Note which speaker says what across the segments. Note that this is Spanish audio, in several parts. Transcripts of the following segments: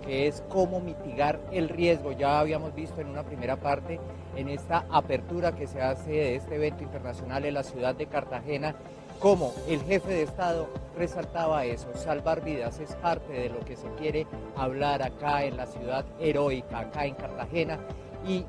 Speaker 1: que es cómo mitigar el riesgo. Ya habíamos visto en una primera parte, en esta apertura que se hace de este evento internacional en la ciudad de Cartagena, cómo el jefe de Estado resaltaba eso, salvar vidas es parte de lo que se quiere hablar acá en la ciudad heroica, acá en Cartagena, y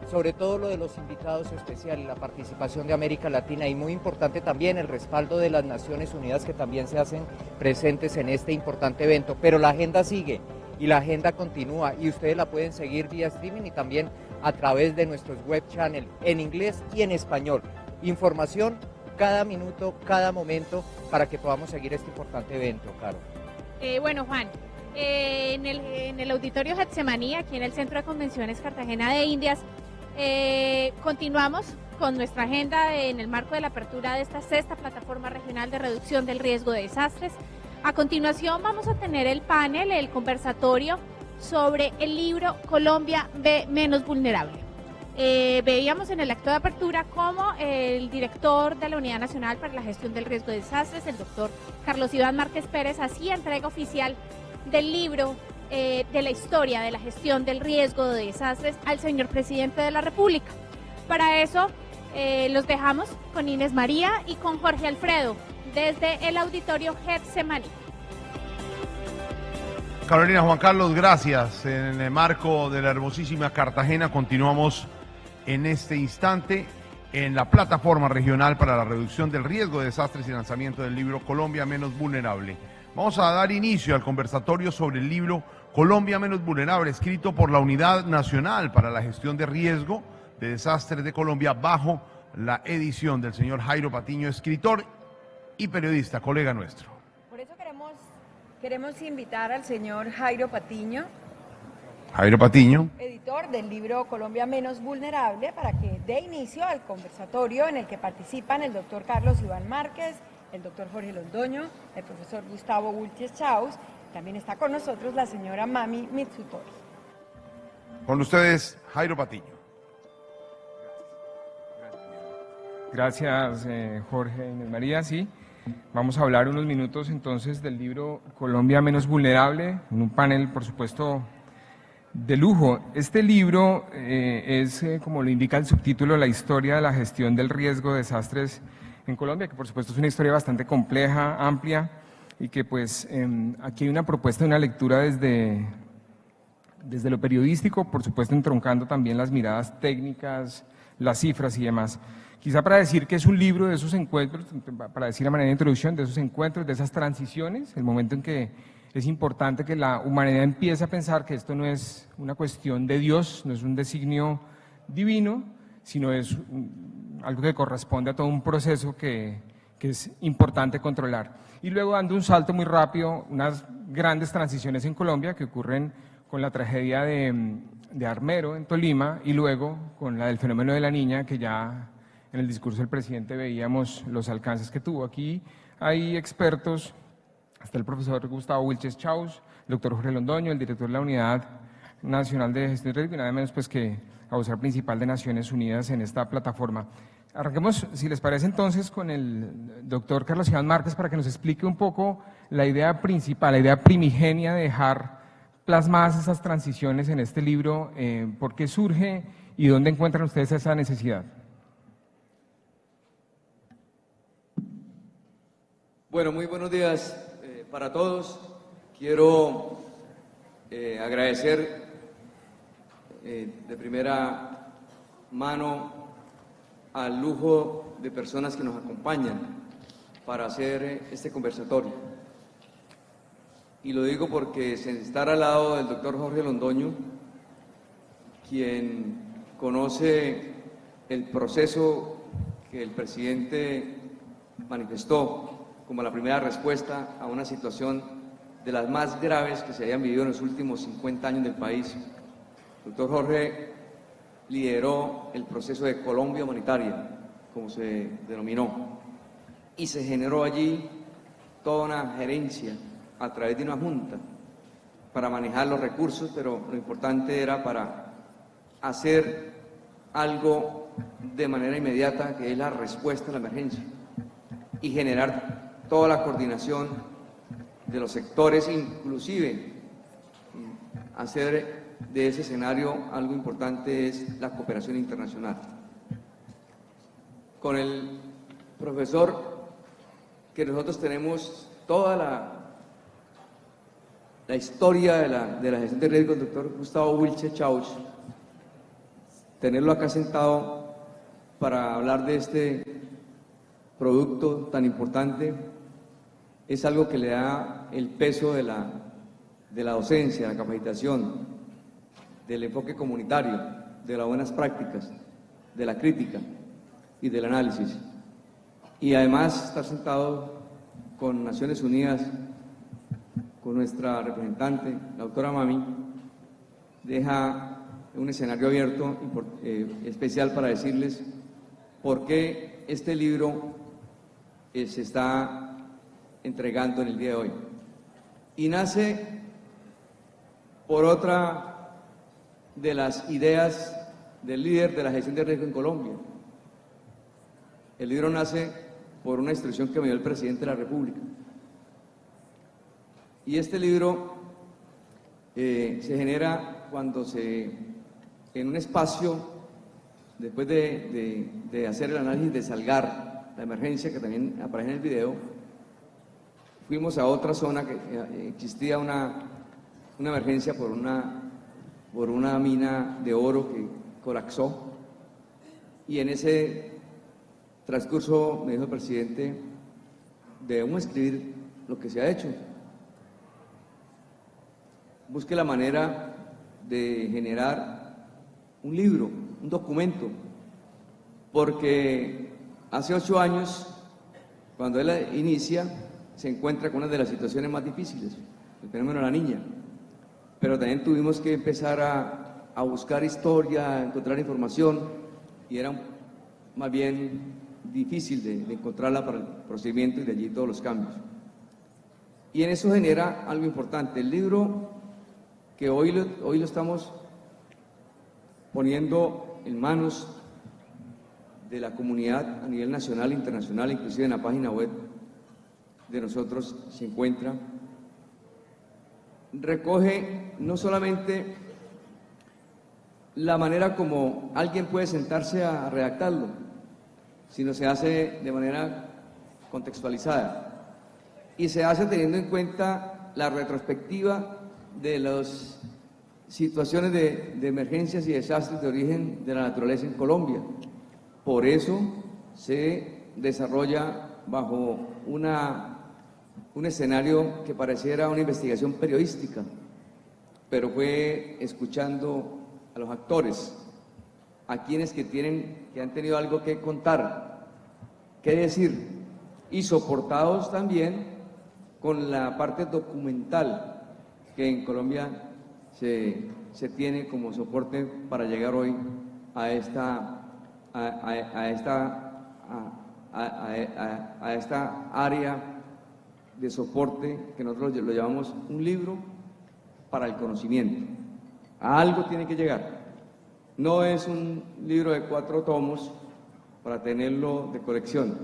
Speaker 1: sobre todo lo de los invitados especiales, la participación de América Latina y muy importante también el respaldo de las Naciones Unidas que también se hacen presentes en este importante evento. Pero la agenda sigue y la agenda continúa y ustedes la pueden seguir vía streaming y también a través de nuestros web channel en inglés y en español. Información cada minuto, cada momento para que podamos seguir este importante evento, Caro.
Speaker 2: Bueno, Juan. En el Auditorio Getsemaní, aquí en el Centro de Convenciones Cartagena de Indias, continuamos con nuestra agenda en el marco de la apertura de esta sexta plataforma regional de reducción del riesgo de desastres. A continuación vamos a tener el panel, el conversatorio sobre el libro Colombia menos vulnerable. Veíamos en el acto de apertura cómo el director de la Unidad Nacional para la Gestión del Riesgo de Desastres, el doctor Carlos Iván Márquez Pérez, hacía entrega oficial del libro de la historia de la gestión del riesgo de desastres al señor presidente de la República. Para eso los dejamos con Inés María y con Jorge Alfredo desde el Auditorio Getsemaní.
Speaker 3: Carolina, Juan Carlos, gracias. En el marco de la hermosísima Cartagena continuamos en este instante en la plataforma regional para la reducción del riesgo de desastres y lanzamiento del libro Colombia menos vulnerable. Vamos a dar inicio al conversatorio sobre el libro Colombia menos vulnerable, escrito por la Unidad Nacional para la Gestión de Riesgo de Desastres de Colombia, bajo la edición del señor Jairo Patiño, escritor y periodista, colega nuestro.
Speaker 4: Por eso queremos invitar al señor Jairo Patiño, editor del libro Colombia menos vulnerable, para que dé inicio al conversatorio en el que participan el doctor Carlos Iván Márquez, el doctor Jorge Londoño, el profesor Gustavo Wilches Chaus. También está con nosotros la señora Mami Mitsutori.
Speaker 3: Con ustedes, Jairo Patiño.
Speaker 5: Gracias, Jorge, Inés María. Sí, vamos a hablar unos minutos entonces del libro Colombia menos vulnerable, en un panel, por supuesto, de lujo. Este libro es, como lo indica el subtítulo, la historia de la gestión del riesgo de desastres en Colombia, que por supuesto es una historia bastante compleja, amplia, y que pues aquí hay una propuesta de una lectura desde lo periodístico, por supuesto entroncando también las miradas técnicas, las cifras y demás. Quizá para decir que es un libro de esos encuentros, para decir de manera de introducción, de esos encuentros, de esas transiciones, el momento en que es importante que la humanidad empiece a pensar que esto no es una cuestión de Dios, no es un designio divino, sino es algo que corresponde a todo un proceso que es importante controlar. Y luego dando un salto muy rápido, unas grandes transiciones en Colombia que ocurren con la tragedia de Armero en Tolima y luego con la del fenómeno de la Niña, que ya en el discurso del presidente veíamos los alcances que tuvo. Aquí hay expertos, hasta el profesor Gustavo Wilches Chaus, el doctor Jorge Londoño, el director de la Unidad Nacional de Gestión de Riesgo, y nada menos pues que la vocera principal de Naciones Unidas en esta plataforma. Arranquemos, si les parece entonces, con el doctor Carlos Iván Márquez para que nos explique un poco la idea principal, la idea primigenia de dejar plasmadas esas transiciones en este libro, por qué surge y dónde encuentran ustedes esa necesidad.
Speaker 6: Bueno, muy buenos días para todos. Quiero agradecer de primera mano al lujo de personas que nos acompañan para hacer este conversatorio. Y lo digo porque estar al lado del doctor Jorge Londoño, quien conoce el proceso que el presidente manifestó como la primera respuesta a una situación de las más graves que se hayan vivido en los últimos 50 años del país. El doctor Jorge lideró el proceso de Colombia humanitaria, como se denominó, y se generó allí toda una gerencia a través de una junta para manejar los recursos, pero lo importante era para hacer algo de manera inmediata, que es la respuesta a la emergencia, y generar toda la coordinación de los sectores, inclusive hacer de ese escenario algo importante es la cooperación internacional. Con el profesor, que nosotros tenemos toda la historia de la gestión de riesgo, el doctor Gustavo Wilches Chaus, tenerlo acá sentado para hablar de este producto tan importante es algo que le da el peso de la docencia, de la capacitación, del enfoque comunitario, de las buenas prácticas, de la crítica y del análisis. Y además estar sentado con Naciones Unidas, con nuestra representante, la doctora Mami, deja un escenario abierto especial para decirles por qué este libro se está entregando en el día de hoy. Y nace por otra de las ideas del líder de la gestión de riesgo en Colombia. El libro nace por una instrucción que me dio el presidente de la República. Y este libro se genera cuando en un espacio, después de hacer el análisis de Salgar, la emergencia que también aparece en el video, fuimos a otra zona que existía una emergencia por una mina de oro que colapsó, y en ese transcurso me dijo el presidente: debemos escribir lo que se ha hecho, busque la manera de generar un libro, un documento, porque hace 8 años, cuando él inicia, se encuentra con una de las situaciones más difíciles, el fenómeno de la niña, pero también tuvimos que empezar a buscar historia, a encontrar información, y era más bien difícil de encontrarla para el procedimiento, y de allí todos los cambios. Y en eso genera algo importante. El libro que hoy lo estamos poniendo en manos de la comunidad a nivel nacional e internacional, inclusive en la página web de nosotros se encuentra, recoge no solamente la manera como alguien puede sentarse a redactarlo, sino se hace de manera contextualizada y se hace teniendo en cuenta la retrospectiva de las situaciones de emergencias y desastres de origen de la naturaleza en Colombia. Por eso se desarrolla bajo un escenario que pareciera una investigación periodística, pero fue escuchando a los actores, a quienes que han tenido algo que contar, que decir, y soportados también con la parte documental que en Colombia se tiene como soporte para llegar hoy a esta área de soporte que nosotros lo llamamos un libro para el conocimiento. A algo tiene que llegar. No es un libro de 4 tomos para tenerlo de colección,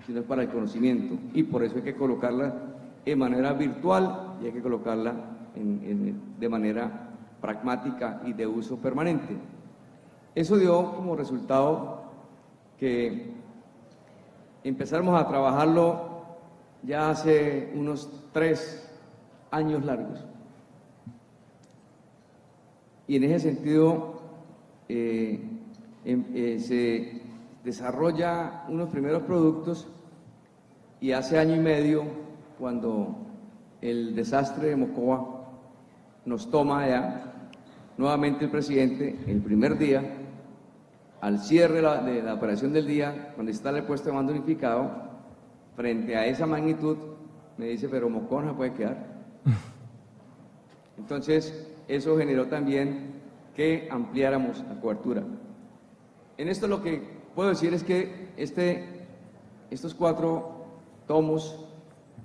Speaker 6: sino es para el conocimiento, y por eso hay que colocarla de manera virtual y hay que colocarla de manera pragmática y de uso permanente. Eso dio como resultado que empezamos a trabajarlo ya hace unos 3 años largos. Y en ese sentido se desarrolla unos primeros productos, y hace 1 año y medio, cuando el desastre de Mocoa nos toma allá, nuevamente el presidente, el primer día, al cierre de la operación del día, cuando está el puesto de mando unificado, frente a esa magnitud, me dice: pero Mocoa no se puede quedar. Entonces, eso generó también que ampliáramos la cobertura. En esto lo que puedo decir es que estos 4 tomos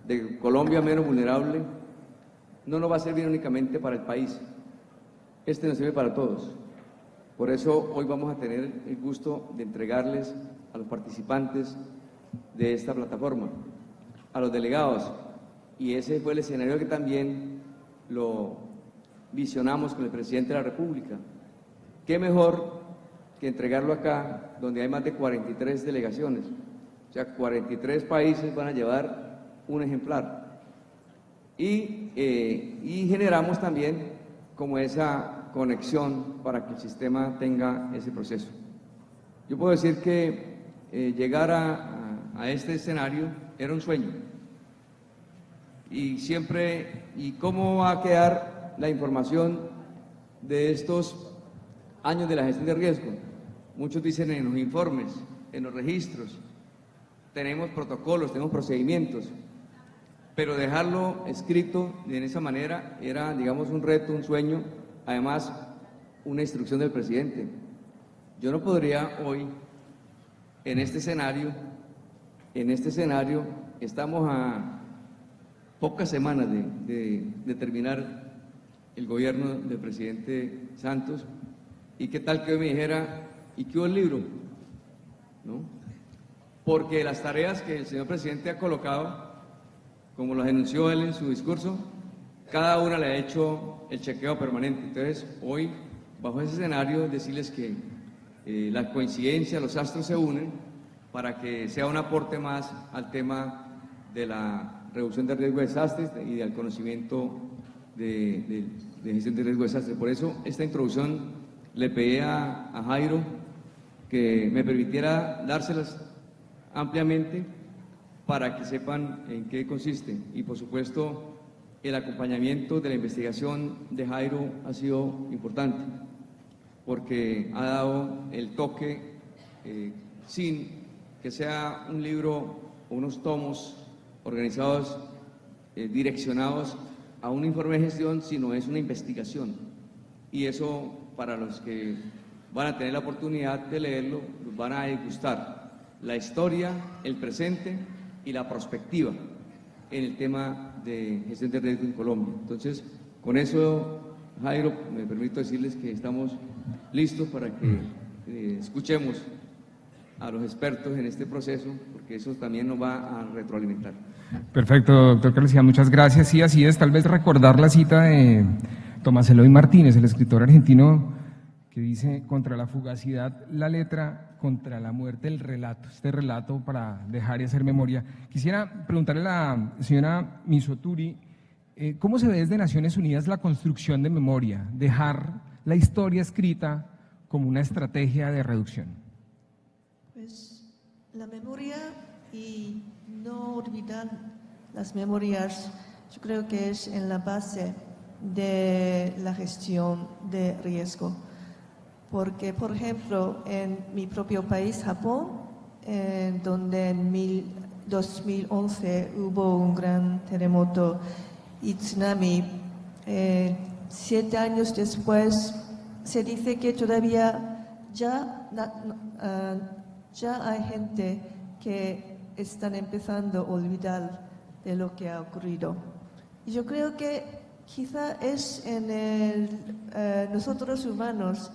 Speaker 6: de Colombia menos vulnerable no nos va a servir únicamente para el país, nos sirve para todos. Por eso hoy vamos a tener el gusto de entregarles a los participantes de esta plataforma, a los delegados, y ese fue el escenario que también lo visionamos con el presidente de la República. ¿Qué mejor que entregarlo acá, donde hay más de 43 delegaciones? O sea, 43 países van a llevar un ejemplar. Y generamos también como esa conexión para que el sistema tenga ese proceso. Yo puedo decir que llegar a este escenario era un sueño. Y siempre, ¿y cómo va a quedar la información de estos años de la gestión de riesgo? Muchos dicen en los informes, en los registros, tenemos protocolos, tenemos procedimientos, pero dejarlo escrito de esa manera era, digamos, un reto, un sueño, además una instrucción del presidente. Yo no podría hoy, en este escenario, estamos a pocas semanas de terminar el gobierno del presidente Santos, y qué tal que hoy me dijera, ¿y qué hubo el libro? ¿No? Porque las tareas que el señor presidente ha colocado, como lo anunció él en su discurso, cada una le ha hecho el chequeo permanente. Entonces, hoy, bajo ese escenario, decirles que la coincidencia, los astros se unen para que sea un aporte más al tema de la reducción de riesgo de desastres y del conocimiento de gestión de riesgo de desastres. Por eso, esta introducción le pedí a Jairo que me permitiera dárselas ampliamente para que sepan en qué consiste. Y por supuesto, el acompañamiento de la investigación de Jairo ha sido importante, porque ha dado el toque, sin que sea un libro o unos tomos organizados, direccionados a un informe de gestión, sino es una investigación. Y eso, para los que van a tener la oportunidad de leerlo, los van a degustar la historia, el presente y la prospectiva en el tema de gestión de riesgo en Colombia. Entonces, con eso, Jairo, me permito decirles que estamos listos para que escuchemos a los expertos en este proceso, porque eso también nos va a retroalimentar.
Speaker 5: Perfecto, doctor Carlos Iván, muchas gracias. Sí, así es, tal vez recordar la cita de Tomás Eloy Martínez, el escritor argentino, que dice: contra la fugacidad la letra, contra la muerte el relato. Este relato para dejar y hacer memoria. Quisiera preguntarle a la señora Misoturi, ¿cómo se ve desde Naciones Unidas la construcción de memoria, dejar la historia escrita como una estrategia de reducción?
Speaker 7: Pues la memoria y no olvidar las memorias, yo creo que es en la base de la gestión de riesgo. Porque, por ejemplo, en mi propio país, Japón, donde en 2011 hubo un gran terremoto y tsunami, 7 años después se dice que todavía ya hay gente que están empezando a olvidar de lo que ha ocurrido. Y yo creo que quizá es en nosotros humanos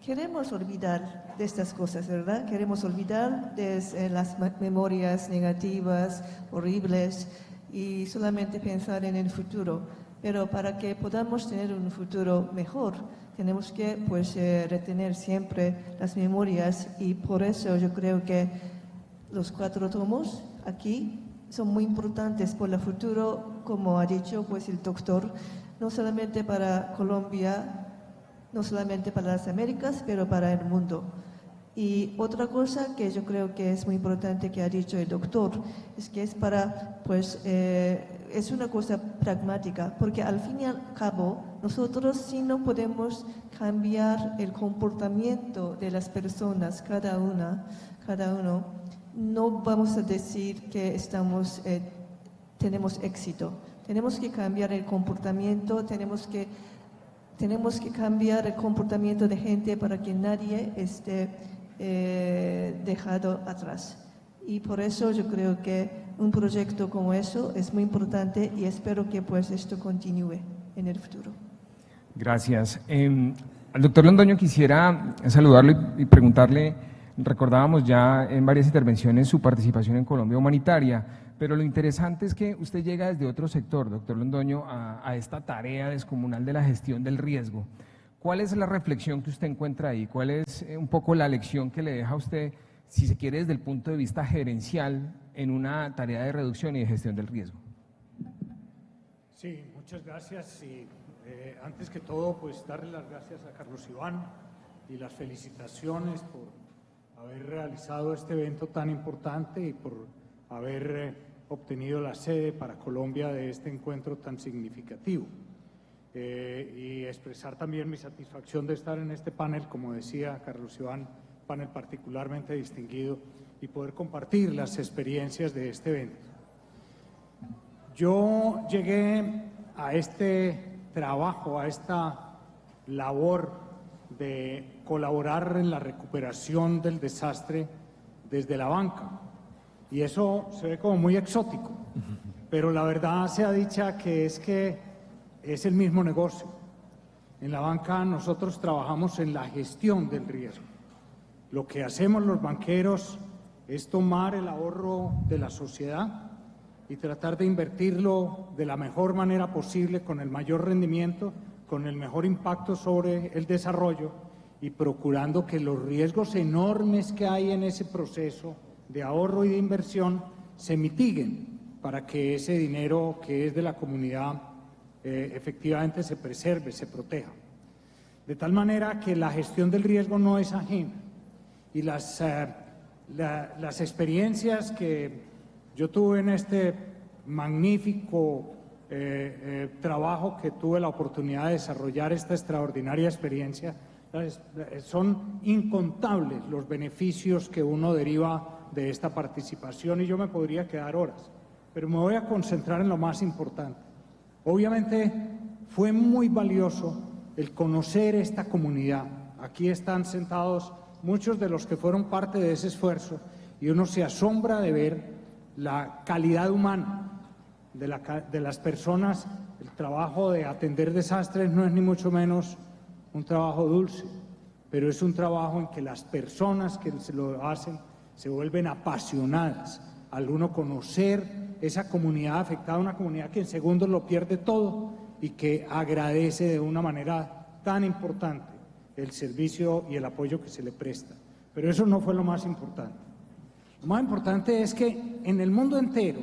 Speaker 7: queremos olvidar de estas cosas, ¿verdad? Queremos olvidar de las memorias negativas, horribles, y solamente pensar en el futuro. Pero para que podamos tener un futuro mejor, tenemos que retener siempre las memorias, y por eso yo creo que los 4 tomos aquí son muy importantes por el futuro, como ha dicho el doctor, no solamente para Colombia, no solamente para las Américas, pero para el mundo. Y otra cosa que yo creo que es muy importante que ha dicho el doctor, es que es para, es una cosa pragmática, porque al fin y al cabo, nosotros sí no podemos cambiar el comportamiento de las personas, cada uno, no vamos a decir que tenemos éxito. Tenemos que cambiar el comportamiento, tenemos que cambiar el comportamiento de gente para que nadie esté dejado atrás. Y por eso yo creo que un proyecto como eso es muy importante, y espero que esto continúe en el futuro.
Speaker 5: Gracias. Al doctor Londoño quisiera saludarlo y preguntarle, recordábamos ya en varias intervenciones su participación en Colombia Humanitaria, Pero lo interesante es que usted llega desde otro sector, doctor Londoño, a esta tarea descomunal de la gestión del riesgo. ¿Cuál es la reflexión que usted encuentra ahí? ¿Cuál es un poco la lección que le deja a usted, si se quiere, desde el punto de vista gerencial en una tarea de reducción y de gestión del riesgo?
Speaker 8: Sí, muchas gracias. Y antes que todo, pues darle las gracias a Carlos Iván y las felicitaciones por haber realizado este evento tan importante y por haber obtenido la sede para Colombia de este encuentro tan significativo. Y expresar también mi satisfacción de estar en este panel, como decía Carlos Iván, panel particularmente distinguido, y poder compartir las experiencias de este evento. Yo llegué a este trabajo, a esta labor de colaborar en la recuperación del desastre desde la banca, y eso se ve como muy exótico, pero la verdad sea dicha que es el mismo negocio. En la banca nosotros trabajamos en la gestión del riesgo. Lo que hacemos los banqueros es tomar el ahorro de la sociedad y tratar de invertirlo de la mejor manera posible, con el mayor rendimiento, con el mejor impacto sobre el desarrollo, y procurando que los riesgos enormes que hay en ese proceso de ahorro y de inversión se mitiguen para que ese dinero que es de la comunidad efectivamente se preserve, se proteja. De tal manera que la gestión del riesgo no es ajena. Y las experiencias que yo tuve en este magnífico trabajo que tuve la oportunidad de desarrollar, esta extraordinaria experiencia, son incontables los beneficios que uno deriva de esta participación, y yo me podría quedar horas, pero me voy a concentrar en lo más importante. Obviamente fue muy valioso el conocer esta comunidad. Aquí están sentados muchos de los que fueron parte de ese esfuerzo, y uno se asombra de ver la calidad humana de las personas. El trabajo de atender desastres no es ni mucho menos un trabajo dulce, pero es un trabajo en que las personas que se lo hacen se vuelven apasionadas al uno conocer esa comunidad afectada, una comunidad que en segundos lo pierde todo y que agradece de una manera tan importante el servicio y el apoyo que se le presta. Pero eso no fue lo más importante. Lo más importante es que en el mundo entero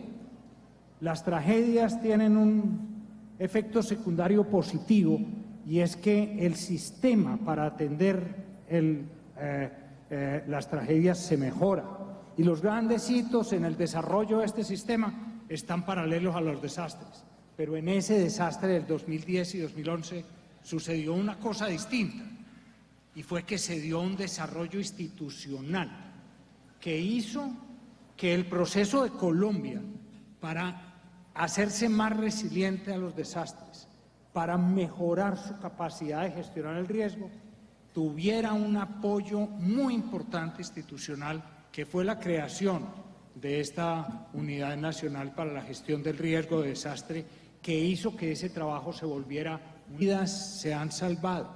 Speaker 8: las tragedias tienen un efecto secundario positivo, y es que el sistema para atender las tragedias se mejora, y los grandes hitos en el desarrollo de este sistema están paralelos a los desastres. Pero en ese desastre del 2010 y 2011 sucedió una cosa distinta, y fue que se dio un desarrollo institucional que hizo que el proceso de Colombia para hacerse más resiliente a los desastres, para mejorar su capacidad de gestionar el riesgo, tuviera un apoyo muy importante institucional, que fue la creación de esta Unidad Nacional para la Gestión del Riesgo de Desastre, que hizo que ese trabajo se volviera. Vidas se han salvado.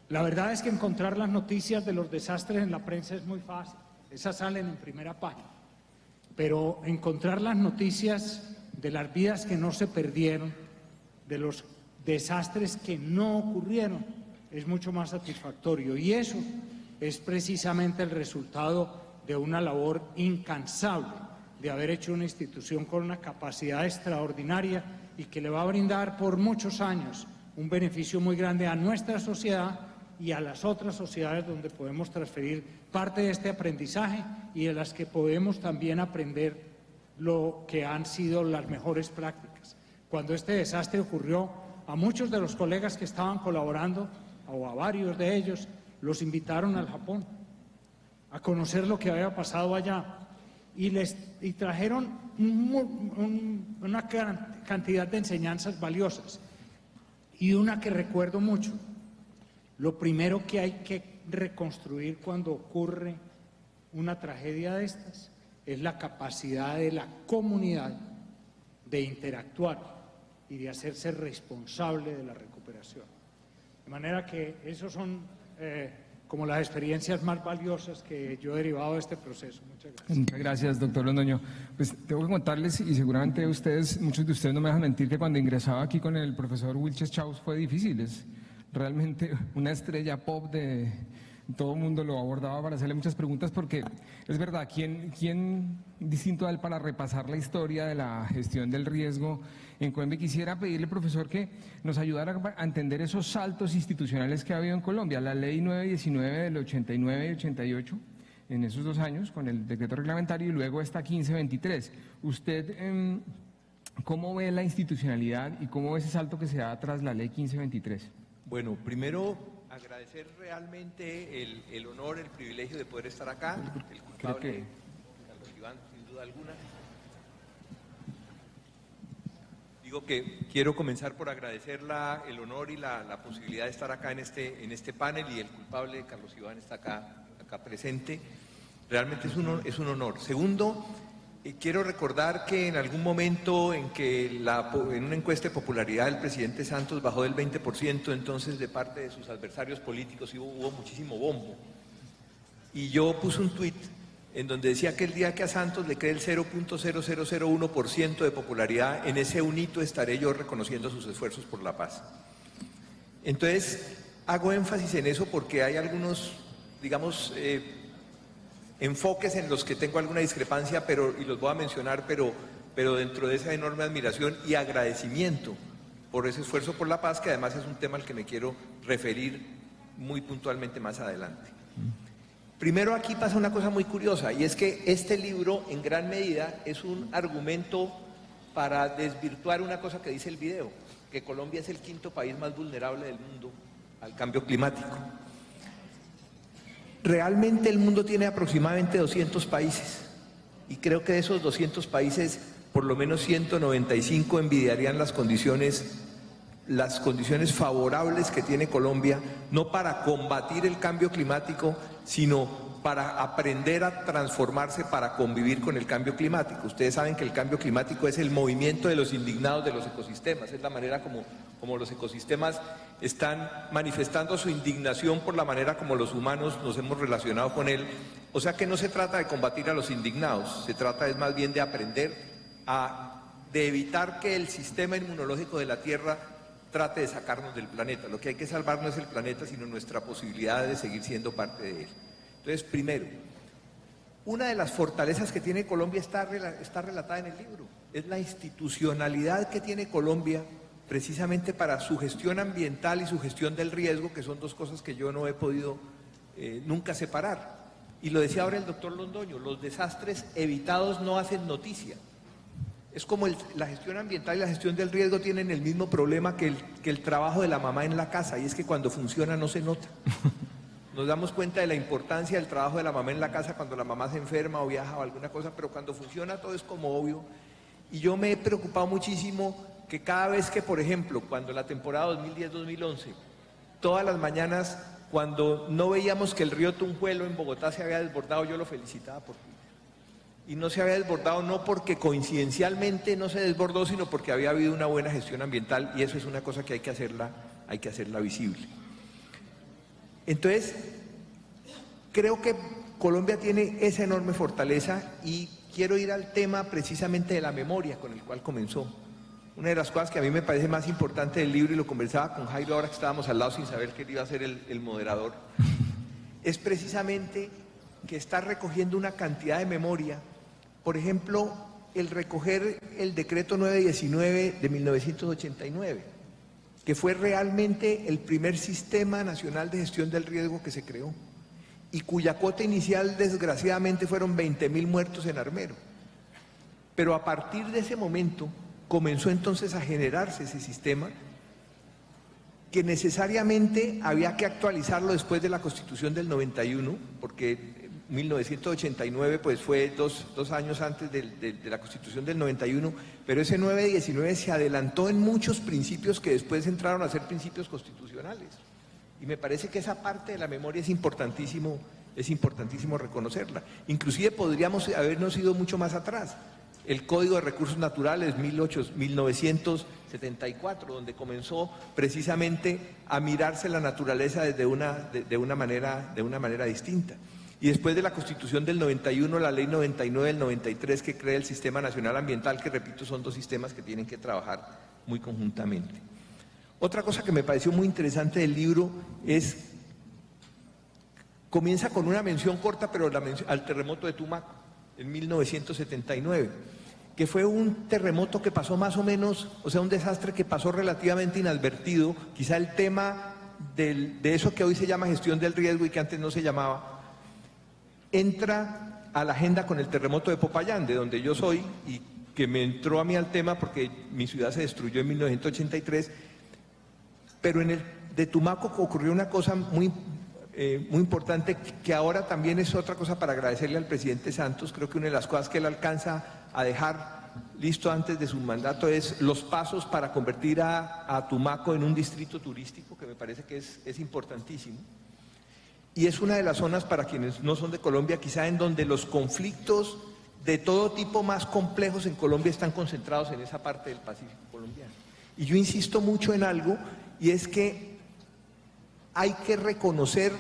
Speaker 8: La verdad es que encontrar las noticias de los desastres en la prensa es muy fácil, esas salen en primera página, pero encontrar las noticias de las vidas que no se perdieron, de los desastres que no ocurrieron, es mucho más satisfactorio, y eso es precisamente el resultado de una labor incansable de haber hecho una institución con una capacidad extraordinaria y que le va a brindar por muchos años un beneficio muy grande a nuestra sociedad y a las otras sociedades donde podemos transferir parte de este aprendizaje y de las que podemos también aprender lo que han sido las mejores prácticas. Cuando este desastre ocurrió, a muchos de los colegas que estaban colaborando, o a varios de ellos, los invitaron al Japón a conocer lo que había pasado allá, y trajeron una cantidad de enseñanzas valiosas, y una que recuerdo mucho. Lo primero que hay que reconstruir cuando ocurre una tragedia de estas es la capacidad de la comunidad de interactuar y de hacerse responsable de la recuperación. De manera que esos son como las experiencias más valiosas que yo he derivado de este proceso. Muchas gracias.
Speaker 5: Muchas gracias, doctor Londoño. Pues tengo que contarles, y seguramente muchos de ustedes no me dejan mentir, que cuando ingresaba aquí con el profesor Wilches Chaus fue difícil. Es realmente una estrella pop todo el mundo lo abordaba para hacerle muchas preguntas, porque es verdad, ¿quién distinto a él para repasar la historia de la gestión del riesgo en Colombia? Quisiera pedirle, profesor, que nos ayudara a entender esos saltos institucionales que ha habido en Colombia. La ley 919 del 89 y 88, en esos 2 años, con el decreto reglamentario, y luego esta 1523. ¿Usted cómo ve la institucionalidad y cómo ve ese salto que se da tras la ley 1523?
Speaker 9: Bueno, primero agradecer realmente el honor, el privilegio de poder estar acá, el culpable, Carlos Iván, sin duda alguna. Digo que quiero comenzar por agradecer el honor y la posibilidad de estar acá en este panel, y el culpable, Carlos Iván, está acá presente. Realmente es un honor. Segundo, quiero recordar que en algún momento en que en una encuesta de popularidad el presidente Santos bajó del 20%, entonces de parte de sus adversarios políticos hubo muchísimo bombo. Y yo puse un tuit en donde decía que el día que a Santos le quede el 0.0001% de popularidad, en ese un hito estaré yo reconociendo sus esfuerzos por la paz. Entonces, hago énfasis en eso porque hay algunos, digamos, enfoques en los que tengo alguna discrepancia, y los voy a mencionar, pero dentro de esa enorme admiración y agradecimiento por ese esfuerzo por la paz, que además es un tema al que me quiero referir muy puntualmente más adelante. Primero, aquí pasa una cosa muy curiosa, y es que este libro en gran medida es un argumento para desvirtuar una cosa que dice el video, que Colombia es el 5º país más vulnerable del mundo al cambio climático. Realmente el mundo tiene aproximadamente 200 países, y creo que de esos 200 países, por lo menos 195 envidiarían las condiciones favorables que tiene Colombia, no para combatir el cambio climático, sino para aprender a transformarse para convivir con el cambio climático. Ustedes saben que el cambio climático es el movimiento de los indignados de los ecosistemas, es la manera como los ecosistemas están manifestando su indignación por la manera como los humanos nos hemos relacionado con él. O sea que no se trata de combatir a los indignados, se trata es más bien de aprender de evitar que el sistema inmunológico de la Tierra trate de sacarnos del planeta. Lo que hay que salvar no es el planeta, sino nuestra posibilidad de seguir siendo parte de él. Entonces, primero, una de las fortalezas que tiene Colombia está relatada en el libro. Es la institucionalidad que tiene Colombia precisamente para su gestión ambiental y su gestión del riesgo, que son 2 cosas que yo no he podido nunca separar. Y lo decía ahora el doctor Londoño, los desastres evitados no hacen noticia. Es como la gestión ambiental y la gestión del riesgo tienen el mismo problema que el trabajo de la mamá en la casa, y es que cuando funciona no se nota. Nos damos cuenta de la importancia del trabajo de la mamá en la casa cuando la mamá se enferma o viaja o alguna cosa, pero cuando funciona todo es como obvio. Y yo me he preocupado muchísimo que cada vez que, por ejemplo, cuando la temporada 2010-2011, todas las mañanas, cuando no veíamos que el río Tunjuelo en Bogotá se había desbordado, yo lo felicitaba por Twitter. Y no se había desbordado no porque coincidencialmente no se desbordó, sino porque había habido una buena gestión ambiental, y eso es una cosa que hay que hacerla visible. Entonces, creo que Colombia tiene esa enorme fortaleza, y quiero ir al tema precisamente de la memoria con el cual comenzó. Una de las cosas que a mí me parece más importante del libro, y lo conversaba con Jairo ahora que estábamos al lado sin saber que él iba a ser el moderador, es precisamente que está recogiendo una cantidad de memoria. Por ejemplo, el recoger el decreto 919 de 1989, que fue realmente el primer sistema nacional de gestión del riesgo que se creó, y cuya cuota inicial desgraciadamente fueron 20.000 muertos en Armero. Pero a partir de ese momento comenzó entonces a generarse ese sistema, que necesariamente había que actualizarlo después de la Constitución del 91, porque 1989 pues fue dos años antes de la Constitución del 91, pero ese 919 se adelantó en muchos principios que después entraron a ser principios constitucionales. Y me parece que esa parte de la memoria es importantísimo reconocerla. Inclusive podríamos habernos ido mucho más atrás. el Código de Recursos Naturales 1974, donde comenzó precisamente a mirarse la naturaleza desde de una manera distinta. Y después de la Constitución del 91, la Ley 99 del 93, que crea el Sistema Nacional Ambiental, que repito, son dos sistemas que tienen que trabajar muy conjuntamente. Otra cosa que me pareció muy interesante del libro es, comienza con una mención corta, pero al terremoto de Tumaco, en 1979, que fue un terremoto que pasó más o menos, o sea, un desastre que pasó relativamente inadvertido. Quizá el tema de eso que hoy se llama gestión del riesgo y que antes no se llamaba, entra a la agenda con el terremoto de Popayán, de donde yo soy, y que me entró a mí al tema porque mi ciudad se destruyó en 1983, pero en el de Tumaco ocurrió una cosa muy importante, que ahora también es otra cosa para agradecerle al presidente Santos. Creo que una de las cosas que él alcanza a dejar listo antes de su mandato es los pasos para convertir a Tumaco en un distrito turístico, que me parece que es importantísimo. Y es una de las zonas, para quienes no son de Colombia, quizá en donde los conflictos de todo tipo más complejos en Colombia están concentrados en esa parte del Pacífico colombiano. Y yo insisto mucho en algo, y es que hay que reconocer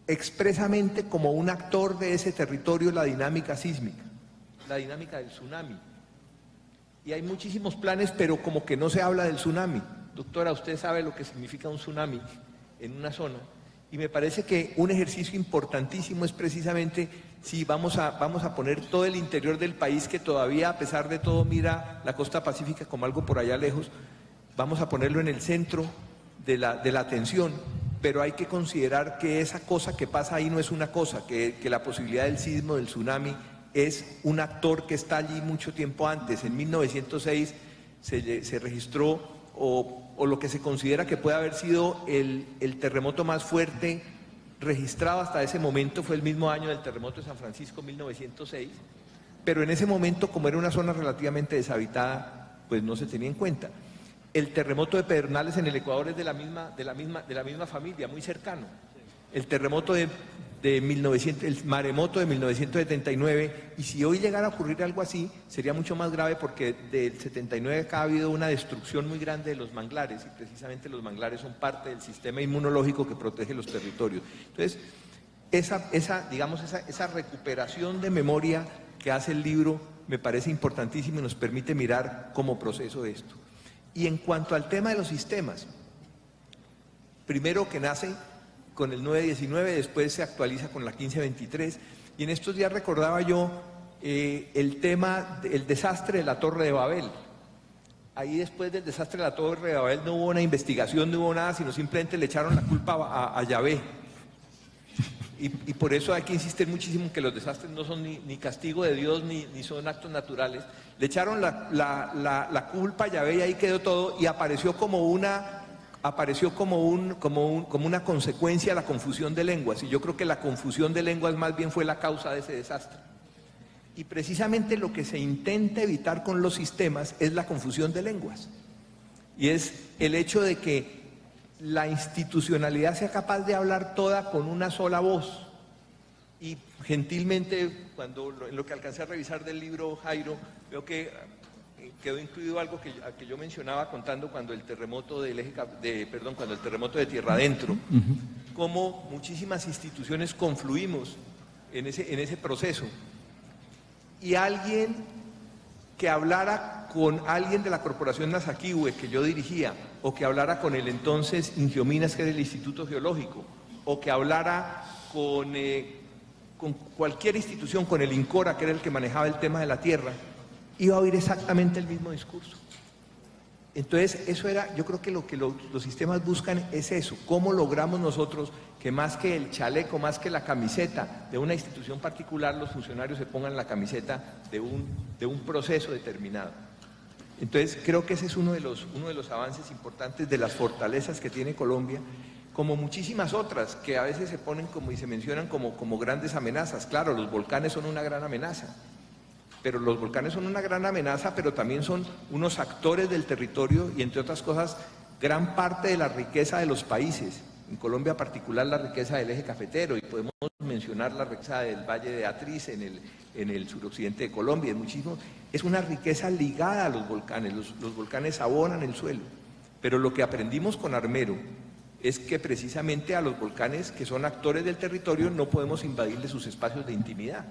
Speaker 9: expresamente como un actor de ese territorio la dinámica sísmica, la dinámica del tsunami. Y hay muchísimos planes, pero como que no se habla del tsunami. Doctora, usted sabe lo que significa un tsunami en una zona. Y me parece que un ejercicio importantísimo es precisamente si vamos a poner todo el interior del país, que todavía a pesar de todo mira la costa pacífica como algo por allá lejos, vamos a ponerlo en el centro de la atención, pero hay que considerar que esa cosa que pasa ahí no es una cosa, que la posibilidad del sismo, del tsunami, es un actor que está allí mucho tiempo antes. En 1906 se registró o lo que se considera que puede haber sido el terremoto más fuerte registrado hasta ese momento. Fue el mismo año del terremoto de San Francisco, 1906, pero en ese momento, como era una zona relativamente deshabitada, pues no se tenía en cuenta. El terremoto de Pedernales en el Ecuador es de la misma familia, muy cercano. El terremoto el maremoto de 1979, y si hoy llegara a ocurrir algo así, sería mucho más grave, porque del 79 acá ha habido una destrucción muy grande de los manglares, y precisamente los manglares son parte del sistema inmunológico que protege los territorios. Entonces, esa recuperación de memoria que hace el libro me parece importantísimo y nos permite mirar como proceso esto. Y en cuanto al tema de los sistemas, primero que nace con el 919, después se actualiza con la 1523, y en estos días recordaba yo el tema del desastre de la Torre de Babel. Ahí, después del desastre de la Torre de Babel, no hubo una investigación, no hubo nada, sino simplemente le echaron la culpa a Yahvé. Y por eso hay que insistir muchísimo en que los desastres no son ni castigo de Dios ni son actos naturales. Le echaron la culpa a Yahvé y ahí quedó todo, y apareció como una consecuencia la confusión de lenguas, y yo creo que la confusión de lenguas más bien fue la causa de ese desastre. Y precisamente lo que se intenta evitar con los sistemas es la confusión de lenguas, y es el hecho de que la institucionalidad sea capaz de hablar toda con una sola voz. Y gentilmente, en lo que alcancé a revisar del libro, Jairo, veo que quedó incluido algo que yo mencionaba contando cuando el terremoto cuando el terremoto de Tierra Adentro, cómo muchísimas instituciones confluimos en ese proceso, y alguien que hablara con alguien de la Corporación Nasaquiwe que yo dirigía, o que hablara con el entonces Ingiominas, que era el Instituto Geológico, o que hablara con cualquier institución, con el INCORA, que era el que manejaba el tema de la tierra, iba a oír exactamente el mismo discurso. Entonces, yo creo que lo que los sistemas buscan es eso, cómo logramos nosotros que más que el chaleco, más que la camiseta de una institución particular, los funcionarios se pongan la camiseta de un proceso determinado. Entonces, creo que ese es uno de los avances importantes, de las fortalezas que tiene Colombia, como muchísimas otras que a veces se ponen y se mencionan como grandes amenazas. Claro, los volcanes son una gran amenaza, pero los volcanes son una gran amenaza, pero también son unos actores del territorio y, entre otras cosas, gran parte de la riqueza de los países. En Colombia en particular, la riqueza del eje cafetero, y podemos mencionar la rexa del Valle de Atriz en el suroccidente de Colombia, es una riqueza ligada a los volcanes, los volcanes abonan el suelo, pero lo que aprendimos con Armero es que precisamente a los volcanes que son actores del territorio no podemos invadirle sus espacios de intimidad,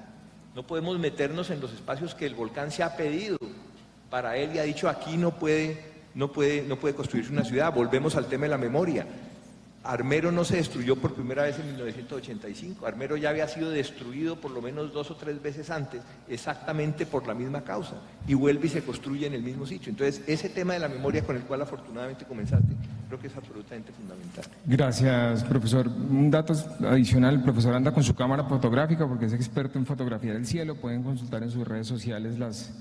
Speaker 9: no podemos meternos en los espacios que el volcán se ha pedido para él y ha dicho aquí no puede construirse una ciudad. Volvemos al tema de la memoria. Armero no se destruyó por primera vez en 1985, Armero ya había sido destruido por lo menos 2 o 3 veces antes, exactamente por la misma causa, y vuelve y se construye en el mismo sitio. Entonces, ese tema de la memoria con el cual afortunadamente comenzaste, creo que es absolutamente fundamental.
Speaker 5: Gracias, profesor. Un dato adicional, el profesor anda con su cámara fotográfica porque es experto en fotografía del cielo, pueden consultar en sus redes sociales las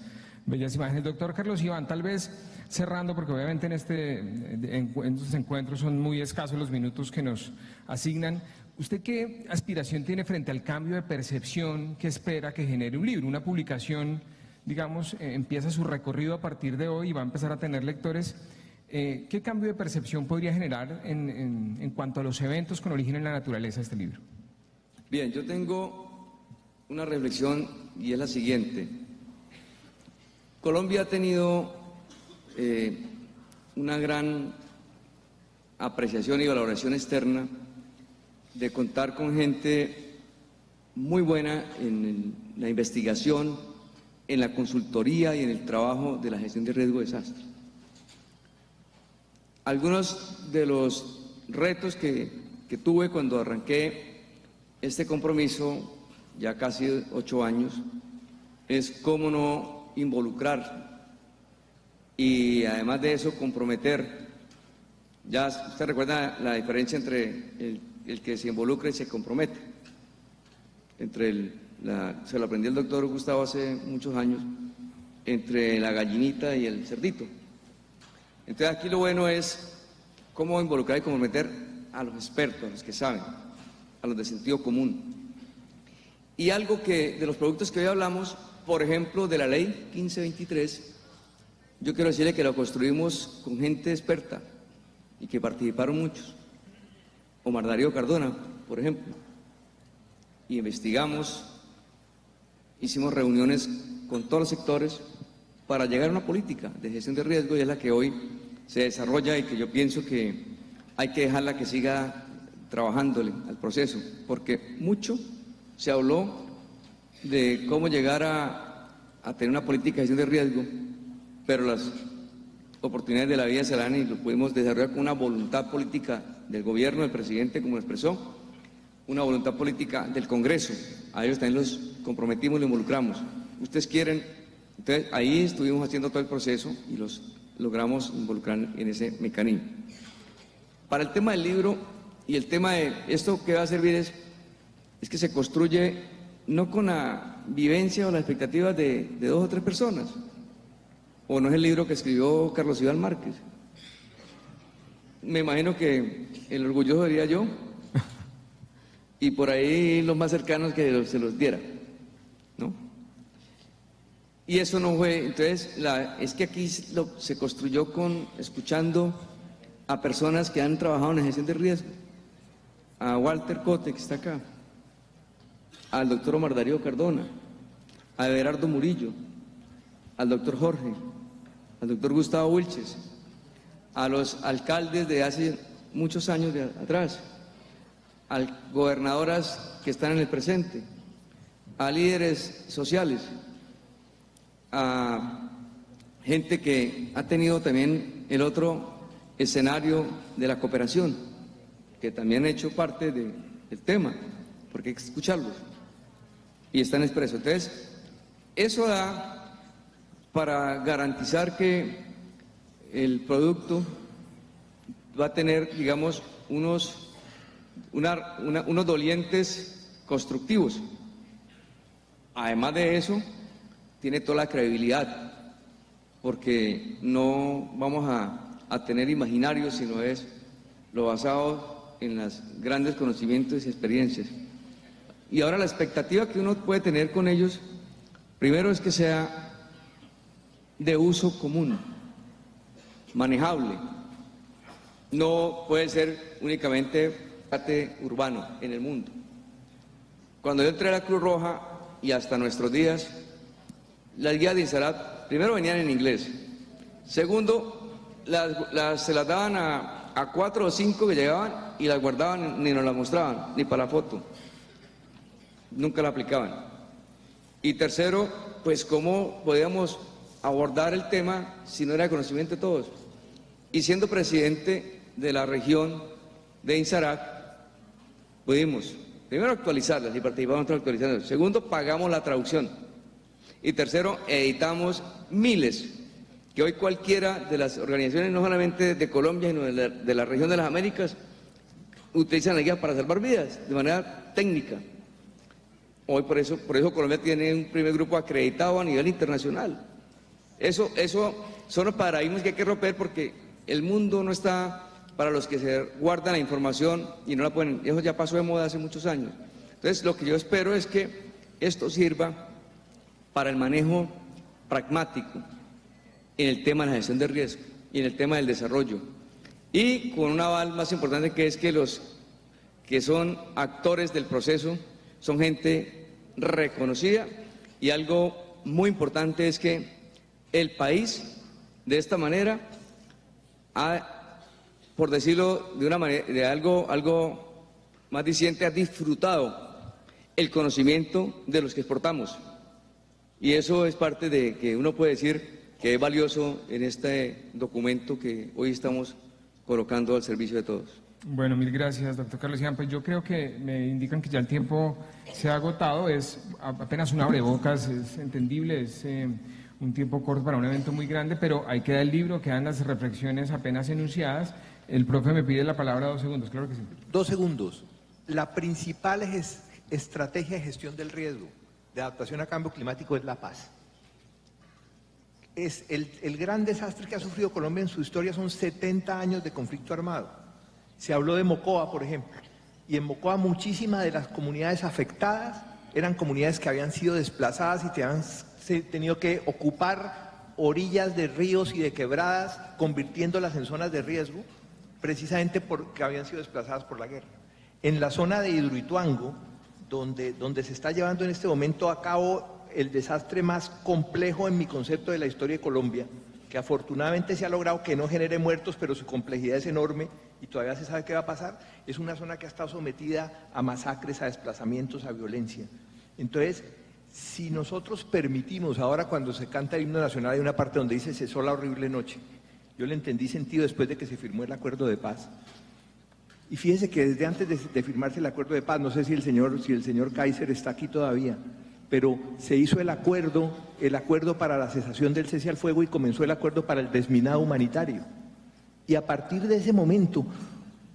Speaker 5: bellas imágenes. Doctor Carlos Iván, tal vez cerrando, porque obviamente en estos encuentros son muy escasos los minutos que nos asignan. ¿Usted qué aspiración tiene frente al cambio de percepción que espera que genere un libro? Una publicación, digamos, empieza su recorrido a partir de hoy y va a empezar a tener lectores. ¿Qué cambio de percepción podría generar en cuanto a los eventos con origen en la naturaleza este libro?
Speaker 6: Bien, yo tengo una reflexión y es la siguiente. Colombia ha tenido una gran apreciación y valoración externa de contar con gente muy buena en la investigación, en la consultoría y en el trabajo de la gestión de riesgo de desastre. Algunos de los retos que tuve cuando arranqué este compromiso, ya casi 8 años, es cómo no involucrar y además de eso comprometer. Ya usted recuerda la diferencia entre el que se involucra y se compromete. Se lo aprendió el doctor Gustavo hace muchos años, entre la gallinita y el cerdito. Entonces aquí lo bueno es cómo involucrar y comprometer a los expertos, a los que saben, a los de sentido común. Y algo que de los productos que hoy hablamos, por ejemplo, de la ley 1523, yo quiero decirle que lo construimos con gente experta y que participaron muchos. Omar Darío Cardona, por ejemplo. Y investigamos, hicimos reuniones con todos los sectores para llegar a una política de gestión de riesgo y es la que hoy se desarrolla y que yo pienso que hay que dejarla que siga trabajándole al proceso, porque mucho se habló de cómo llegar a tener una política de gestión de riesgo, pero las oportunidades de la vida se dan y lo pudimos desarrollar con una voluntad política del gobierno, del presidente, como lo expresó, una voluntad política del Congreso. A ellos también los comprometimos y los involucramos. Ustedes quieren, entonces ahí estuvimos haciendo todo el proceso y los logramos involucrar en ese mecanismo. Para el tema del libro y el tema de esto que va a servir es que se construye no con la vivencia o las expectativas de 2 o 3 personas, o no es el libro que escribió Carlos Iván Márquez. Me imagino que el orgulloso sería yo y por ahí los más cercanos que se los diera, ¿no? Y eso no fue, entonces es que aquí se construyó escuchando a personas que han trabajado en la gestión de riesgo, a Walter Cote, que está acá, al doctor Omar Darío Cardona, a Everardo Murillo, al doctor Jorge, al doctor Gustavo Wilches, a los alcaldes de hace muchos años atrás, a gobernadoras que están en el presente, a líderes sociales, a gente que ha tenido también el otro escenario de la cooperación, que también ha hecho parte del tema, porque hay que escucharlos, y están expresos. Entonces, eso da para garantizar que el producto va a tener, digamos, unos dolientes constructivos. Además de eso, tiene toda la credibilidad, porque no vamos a tener imaginarios, sino es lo basado en los grandes conocimientos y experiencias. Y ahora la expectativa que uno puede tener con ellos, primero es que sea de uso común, manejable. No puede ser únicamente arte urbano en el mundo. cuando yo entré a la Cruz Roja y hasta nuestros días, las guías de Insarat, primero venían en inglés. Segundo, se las daban a 4 o 5 que llegaban y las guardaban, ni nos las mostraban, ni para la foto. Nunca la aplicaban. Y tercero, pues cómo podíamos abordar el tema si no era de conocimiento de todos. Y siendo presidente de la región de Insarat, pudimos, primero, actualizarlas y participamos en actualizarlas. Segundo, pagamos la traducción. Y tercero, editamos miles, que hoy cualquiera de las organizaciones, no solamente de Colombia, sino de la región de las Américas, utilizan la guía para salvar vidas, de manera técnica. Hoy por eso Colombia tiene un primer grupo acreditado a nivel internacional. Eso son los paradigmas que hay que romper, porque el mundo no está para los que se guardan la información y no la pueden. Eso ya pasó de moda hace muchos años. Entonces, lo que yo espero es que esto sirva para el manejo pragmático en el tema de la gestión de riesgo y en el tema del desarrollo. Y con un aval más importante, que es que los que son actores del proceso son gente reconocida, y algo muy importante es que el país, de esta manera, por decirlo de una manera, de algo más diciente, ha disfrutado el conocimiento de los que exportamos. Y eso es parte de que uno puede decir que es valioso en este documento que hoy estamos colocando al servicio de todos.
Speaker 5: Bueno, mil gracias, doctor Carlos Iván. Pues yo creo que me indican que ya el tiempo se ha agotado, es apenas un abrebocas, es entendible, es un tiempo corto para un evento muy grande, pero ahí queda el libro, quedan las reflexiones apenas enunciadas. El profe me pide la palabra 2 segundos, claro que sí.
Speaker 9: 2 segundos. La principal estrategia de gestión del riesgo, de adaptación a cambio climático, es la paz. Es el gran desastre que ha sufrido Colombia en su historia son 70 años de conflicto armado. Se habló de Mocoa, por ejemplo, y en Mocoa muchísimas de las comunidades afectadas eran comunidades que habían sido desplazadas y habían tenido que ocupar orillas de ríos y de quebradas, convirtiéndolas en zonas de riesgo, precisamente porque habían sido desplazadas por la guerra. En la zona de Hidroituango, donde se está llevando en este momento a cabo el desastre más complejo en mi concepto de la historia de Colombia, que afortunadamente se ha logrado que no genere muertos, pero su complejidad es enorme y todavía se sabe qué va a pasar, es una zona que ha estado sometida a masacres, a desplazamientos, a violencia. Entonces, si nosotros permitimos, ahora cuando se canta el himno nacional hay una parte donde dice cesó la horrible noche, yo le entendí sentido después de que se firmó el acuerdo de paz. Y fíjese que desde antes de firmarse el acuerdo de paz, no sé si el señor Kaiser está aquí todavía, pero se hizo el acuerdo para la cesación del cese al fuego y comenzó el acuerdo para el desminado humanitario. Y a partir de ese momento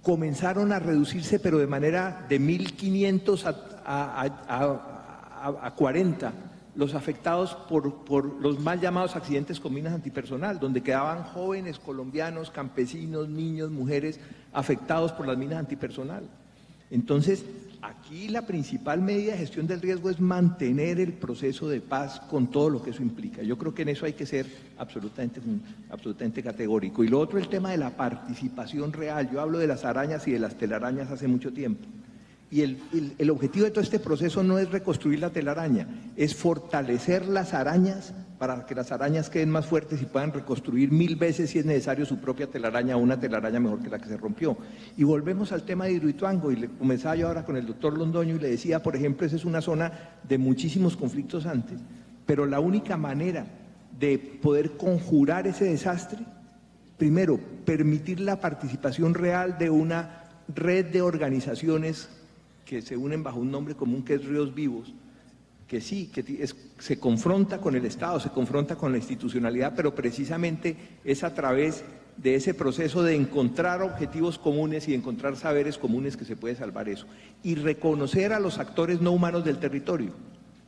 Speaker 9: comenzaron a reducirse, pero de manera de 1.500 a 40, los afectados por los mal llamados accidentes con minas antipersonal, donde quedaban jóvenes colombianos, campesinos, niños, mujeres afectados por las minas antipersonal. Entonces, aquí la principal medida de gestión del riesgo es mantener el proceso de paz con todo lo que eso implica. Yo creo que en eso hay que ser absolutamente categórico. Y lo otro, el tema de la participación real. Yo hablo de las arañas y de las telarañas hace mucho tiempo. Y el objetivo de todo este proceso no es reconstruir la telaraña, es fortalecer las arañas para que las arañas queden más fuertes y puedan reconstruir 1000 veces, si es necesario, su propia telaraña o una telaraña mejor que la que se rompió. Y volvemos al tema de Hidroituango, y le comenzaba yo ahora con el doctor Londoño y le decía, por ejemplo, esa es una zona de muchísimos conflictos antes, pero la única manera de poder conjurar ese desastre, primero, permitir la participación real de una red de organizaciones que se unen bajo un nombre común que es Ríos Vivos, que sí, se confronta con el Estado, se confronta con la institucionalidad, pero precisamente es a través de ese proceso de encontrar objetivos comunes y encontrar saberes comunes que se puede salvar eso. Y reconocer a los actores no humanos del territorio,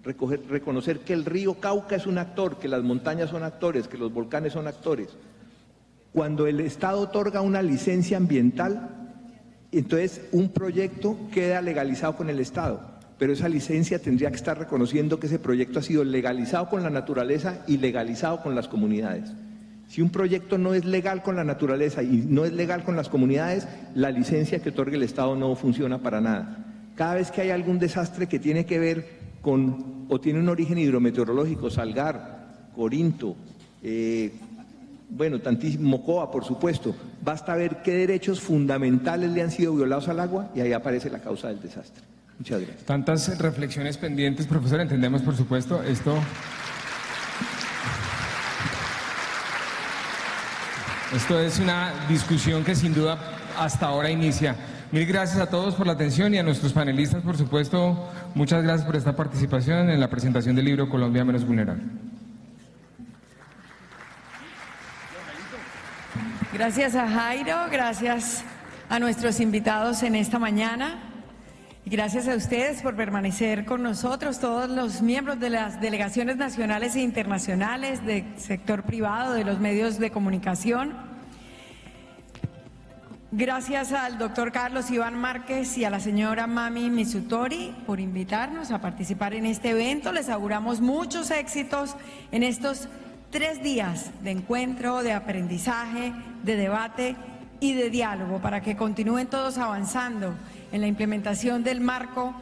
Speaker 9: reconocer que el río Cauca es un actor, que las montañas son actores, que los volcanes son actores. Cuando el Estado otorga una licencia ambiental, entonces un proyecto queda legalizado con el Estado, pero esa licencia tendría que estar reconociendo que ese proyecto ha sido legalizado con la naturaleza y legalizado con las comunidades. Si un proyecto no es legal con la naturaleza y no es legal con las comunidades, la licencia que otorgue el Estado no funciona para nada. Cada vez que hay algún desastre que tiene que ver con, o tiene un origen hidrometeorológico, Salgar, Corinto, tantísimo, Mocoa, por supuesto, basta ver qué derechos fundamentales le han sido violados al agua y ahí aparece la causa del desastre. Muchas gracias.
Speaker 5: Tantas reflexiones pendientes, profesor, entendemos, por supuesto, esto es una discusión que sin duda hasta ahora inicia. Mil gracias a todos por la atención y a nuestros panelistas, por supuesto, muchas gracias por esta participación en la presentación del libro Colombia Menos Vulnerable.
Speaker 4: Gracias a Jairo, gracias a nuestros invitados en esta mañana y gracias a ustedes por permanecer con nosotros, todos los miembros de las delegaciones nacionales e internacionales, del sector privado, de los medios de comunicación. Gracias al doctor Carlos Iván Márquez y a la señora Mami Mitsutori por invitarnos a participar en este evento. Les auguramos muchos éxitos en estos 3 días de encuentro, de aprendizaje, de debate y de diálogo para que continúen todos avanzando en la implementación del marco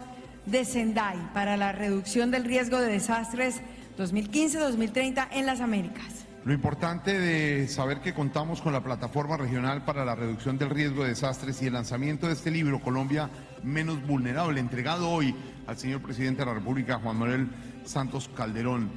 Speaker 4: de Sendai para la reducción del riesgo de desastres 2015-2030 en las Américas.
Speaker 3: Lo importante de saber que contamos con la Plataforma Regional para la Reducción del Riesgo de Desastres y el lanzamiento de este libro, Colombia Menos Vulnerable, entregado hoy al señor Presidente de la República, Juan Manuel Santos Calderón.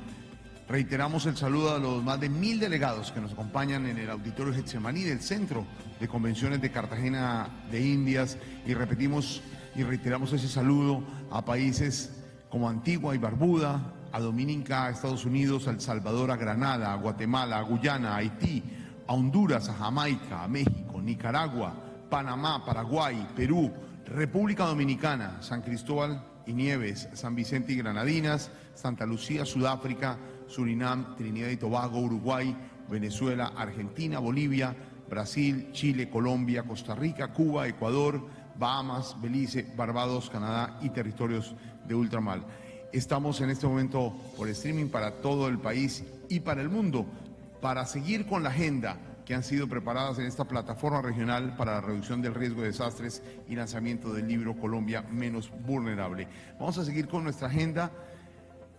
Speaker 3: Reiteramos el saludo a los más de 1000 delegados que nos acompañan en el Auditorio Getsemaní del Centro de Convenciones de Cartagena de Indias y repetimos y reiteramos ese saludo a países como Antigua y Barbuda, a Dominica, a Estados Unidos, a El Salvador, a Granada, a Guatemala, a Guyana, a Haití, a Honduras, a Jamaica, a México, Nicaragua, Panamá, Paraguay, Perú, República Dominicana, San Cristóbal y Nieves, San Vicente y Granadinas, Santa Lucía, Sudáfrica, Surinam, Trinidad y Tobago, Uruguay, Venezuela, Argentina, Bolivia, Brasil, Chile, Colombia, Costa Rica, Cuba, Ecuador, Bahamas, Belice, Barbados, Canadá y territorios de ultramar. Estamos en este momento por streaming para todo el país y para el mundo, para seguir con la agenda que han sido preparadas en esta plataforma regional para la reducción del riesgo de desastres y lanzamiento del libro Colombia Menos Vulnerable. Vamos a seguir con nuestra agenda,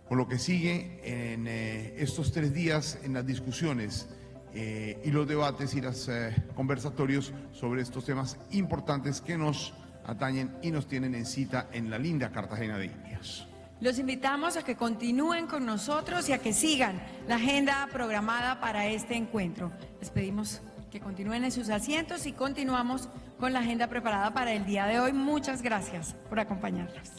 Speaker 3: con lo que sigue en estos 3 días en las discusiones y los debates y los conversatorios sobre estos temas importantes que nos atañen y nos tienen en cita en la linda Cartagena de Indias.
Speaker 4: Los invitamos a que continúen con nosotros y a que sigan la agenda programada para este encuentro. Les pedimos que continúen en sus asientos y continuamos con la agenda preparada para el día de hoy. Muchas gracias por acompañarnos.